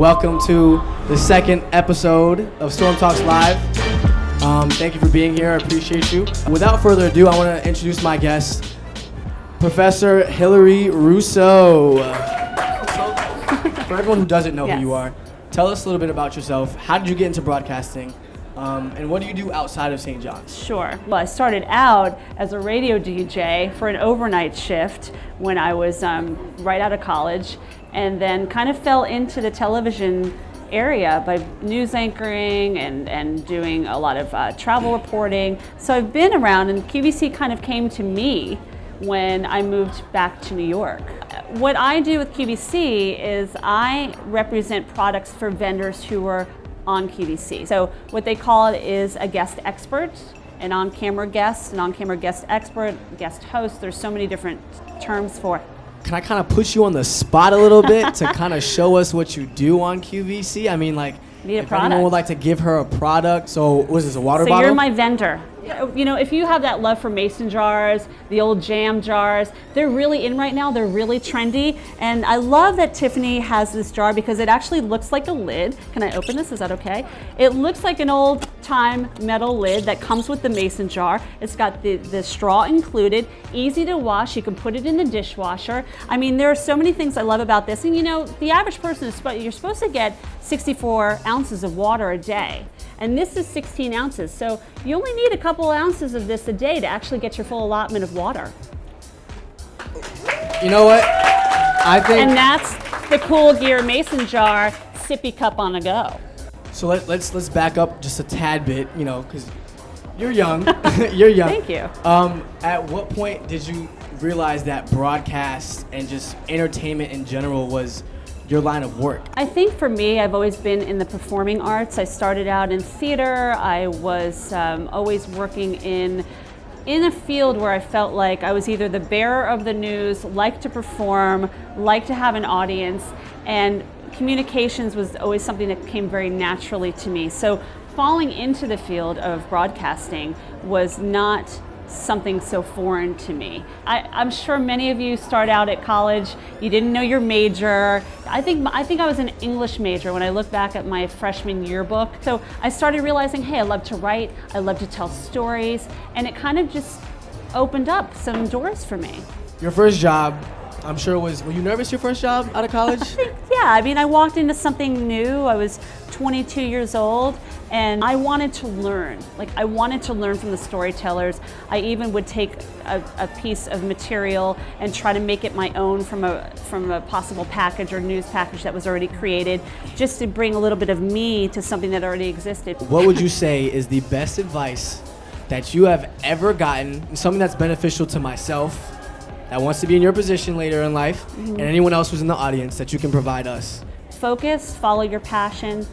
welcome to the second episode of Storm Talks Live. Thank you for being here. I appreciate you. Without further ado, I want to introduce my guest, Professor Hilary Russo. For everyone who doesn't know who you are, tell us a little bit about yourself. How did you get into broadcasting? And what do you do outside of St. John's? Sure. Well, I started out as a radio DJ for an overnight shift when I was right out of college, and then kind of fell into the television area by news anchoring and doing a lot of travel reporting. So I've been around, and QVC kind of came to me when I moved back to New York. What I do with QVC is I represent products for vendors who are on QVC. So what they call it is a guest expert, an on-camera guest, an on-camera guest expert, guest host. There's so many different terms for it. Can I kind of put you on the spot a little bit to kind of show us what you do on QVC? I mean, like, if anyone would like to give her a product, so was this a water bottle? So you're my vendor. You know, if you have that love for mason jars, the old jam jars, they're really in right now. They're really trendy. And I love that Tiffany has this jar because it actually looks like a lid. Can I open this? Is that okay? It looks like an old time metal lid that comes with the mason jar. It's got the straw included, easy to wash. You can put it in the dishwasher. I mean, there are so many things I love about this. And you know, the average person you're supposed to get 64 ounces of water a day. And this is 16 ounces. So you only need a couple ounces of this a day to actually get your full allotment of water. You know what? I think. And that's the Cool Gear Mason Jar sippy cup on the go. So let's back up just a tad bit, you know, because you're young. You're young. Thank you. At what point did you realize that broadcast and just entertainment in general was your line of work? I think for me, I've always been in the performing arts. I started out in theater. I was always working in a field where I felt like I was either the bearer of the news, liked to perform, liked to have an audience, and communications was always something that came very naturally to me. So falling into the field of broadcasting was not something so foreign to me. I'm sure many of you start out at college, you didn't know your major. I think I was an English major when I look back at my freshman yearbook. So I started realizing, hey, I love to write, I love to tell stories, and it kind of just opened up some doors for me. Your first job, I'm sure were you nervous your first job out of college? Yeah, I mean, I walked into something new. I was 22 years old, and I wanted to learn. Like, I wanted to learn from the storytellers. I even would take a piece of material and try to make it my own from a possible package or news package that was already created, just to bring a little bit of me to something that already existed. What would you say is the best advice that you have ever gotten, something that's beneficial to myself, that wants to be in your position later in life, and anyone else who's in the audience that you can provide us? Focus, follow your passion,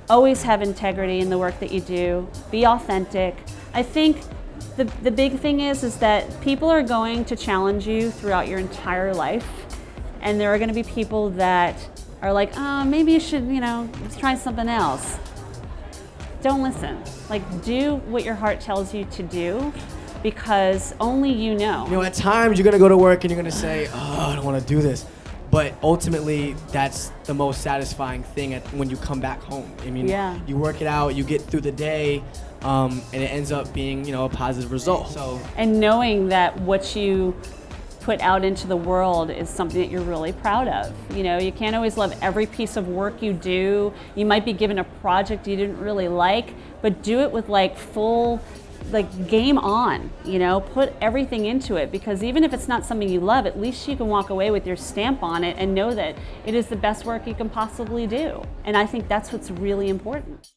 always have integrity in the work that you do, be authentic. I think the big thing is that people are going to challenge you throughout your entire life, and there are going to be people that are like, oh, maybe you should, let's try something else. Don't listen. Like, do what your heart tells you to do, because only you know. You know, at times you're gonna go to work and you're gonna say, oh, I don't wanna do this. But ultimately, that's the most satisfying thing when you come back home. I mean, you work it out, you get through the day, and it ends up being, a positive result. So, and knowing that what you put out into the world is something that you're really proud of. You can't always love every piece of work you do. You might be given a project you didn't really like, but do it with full game on, put everything into it, because even if it's not something you love, at least you can walk away with your stamp on it and know that it is the best work you can possibly do. And I think that's what's really important.